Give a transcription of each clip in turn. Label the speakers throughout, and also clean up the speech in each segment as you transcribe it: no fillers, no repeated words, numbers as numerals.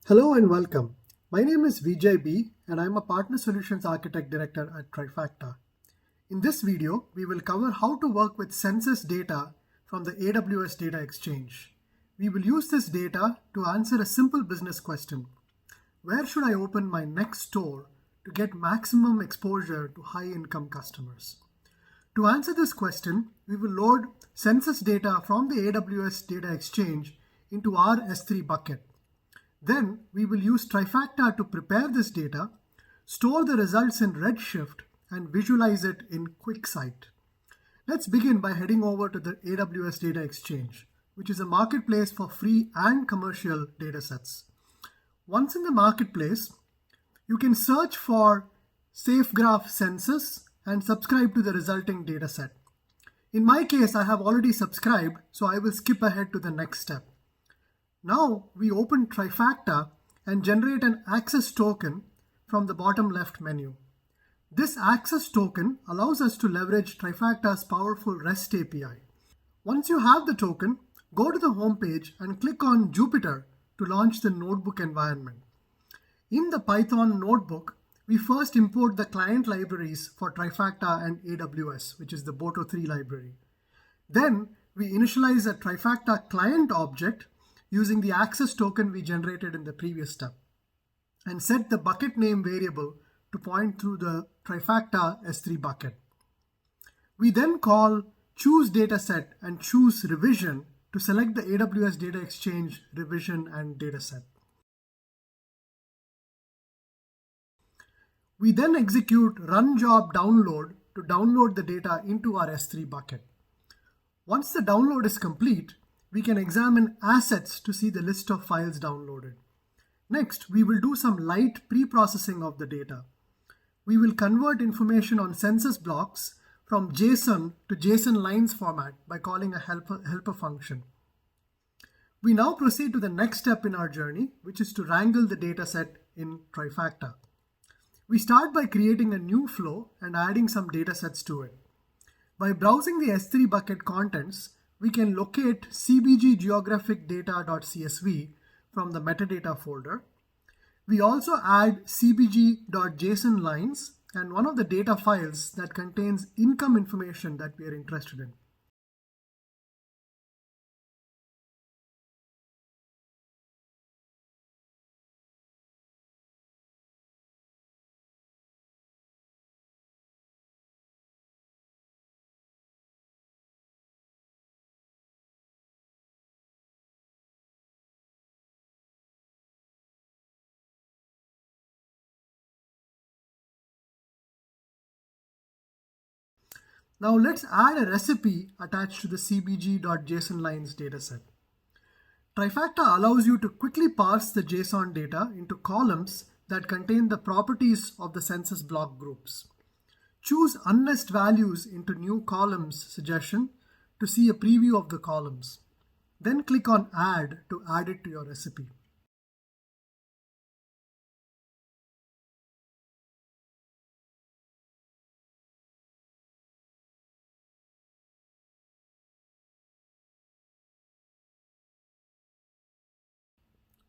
Speaker 1: Hello and welcome. My name is Vijay B and I'm a Partner Solutions Architect Director at Trifacta. In this video, we will cover how to work with census data from the AWS Data Exchange. We will use this data to answer a simple business question. Where should I open my next store to get maximum exposure to high-income customers? To answer this question, we will load census data from the AWS Data Exchange into our S3 bucket. Then we will use Trifacta to prepare this data, store the results in Redshift, and visualize it in QuickSight. Let's begin by heading over to the AWS Data Exchange, which is a marketplace for free and commercial datasets. Once in the marketplace, you can search for SafeGraph Census and subscribe to the resulting dataset. In my case, I have already subscribed, so I will skip ahead to the next step. Now we open Trifacta and generate an access token from the bottom left menu. This access token allows us to leverage Trifacta's powerful REST API. Once you have the token, go to the home page and click on Jupyter to launch the notebook environment. In the Python notebook, we first import the client libraries for Trifacta and AWS, which is the Boto3 library. Then we initialize a Trifacta client object using the access token we generated in the previous step, and set the bucket name variable to point through the Trifacta S3 bucket. We then call choose dataset and choose revision to select the AWS Data Exchange revision and dataset. We then execute run job download to download the data into our S3 bucket. Once the download is complete, we can examine assets to see the list of files downloaded. Next, we will do some light pre-processing of the data. We will convert information on census blocks from JSON to JSON lines format by calling a helper function. We now proceed to the next step in our journey, which is to wrangle the dataset in Trifacta. We start by creating a new flow and adding some datasets to it. By browsing the S3 bucket contents, we can locate cbggeographicdata.csv from the metadata folder. We also add cbg.json lines and one of the data files that contains income information that we are interested in. Now let's add a recipe attached to the cbg.json lines dataset. Trifacta allows you to quickly parse the JSON data into columns that contain the properties of the census block groups. Choose Unnest Values into New Columns suggestion to see a preview of the columns. Then click on Add to add it to your recipe.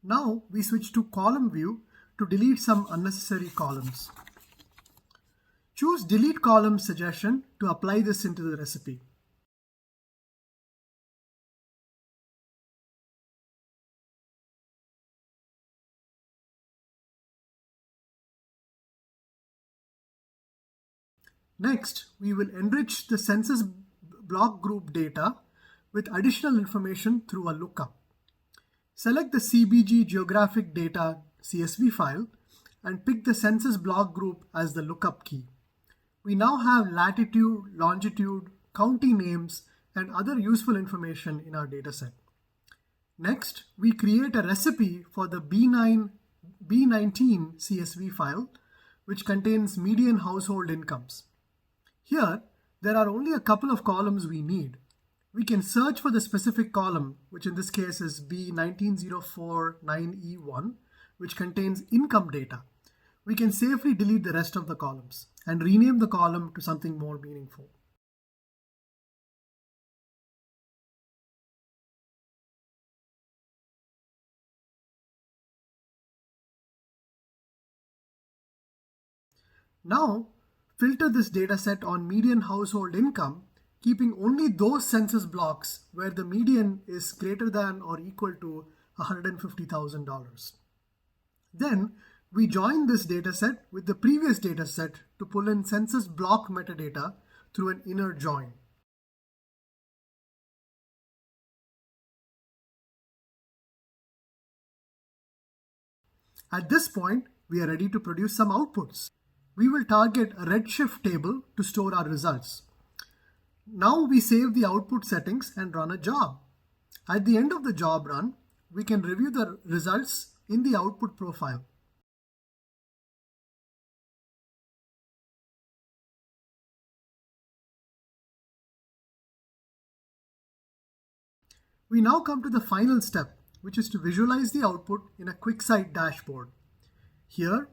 Speaker 1: Now we switch to column view to delete some unnecessary columns. Choose Delete Column suggestion to apply this into the recipe. Next, we will enrich the census block group data with additional information through a lookup. Select the CBG geographic data CSV file and pick the census block group as the lookup key. We now have latitude, longitude, county names, and other useful information in our dataset. Next, we create a recipe for the B19 CSV file, which contains median household incomes. Here, there are only a couple of columns we need. We can search for the specific column, which in this case is B19049E1, which contains income data. We can safely delete the rest of the columns and rename the column to something more meaningful. Now, filter this dataset on median household income, keeping only those census blocks where the median is greater than or equal to $150,000. Then, we join this dataset with the previous dataset to pull in census block metadata through an inner join. At this point, we are ready to produce some outputs. We will target a Redshift table to store our results. Now we save the output settings and run a job. At the end of the job run, we can review the results in the output profile. We now come to the final step, which is to visualize the output in a QuickSight dashboard. Here,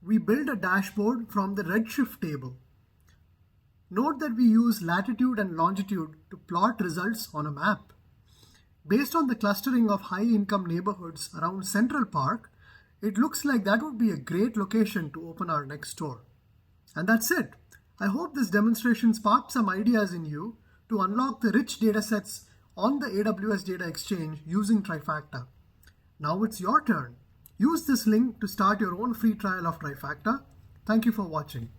Speaker 1: we build a dashboard from the Redshift table. Note that we use latitude and longitude to plot results on a map. Based on the clustering of high-income neighborhoods around Central Park, it looks like that would be a great location to open our next store. And that's it. I hope this demonstration sparked some ideas in you to unlock the rich datasets on the AWS Data Exchange using Trifacta. Now it's your turn. Use this link to start your own free trial of Trifacta. Thank you for watching.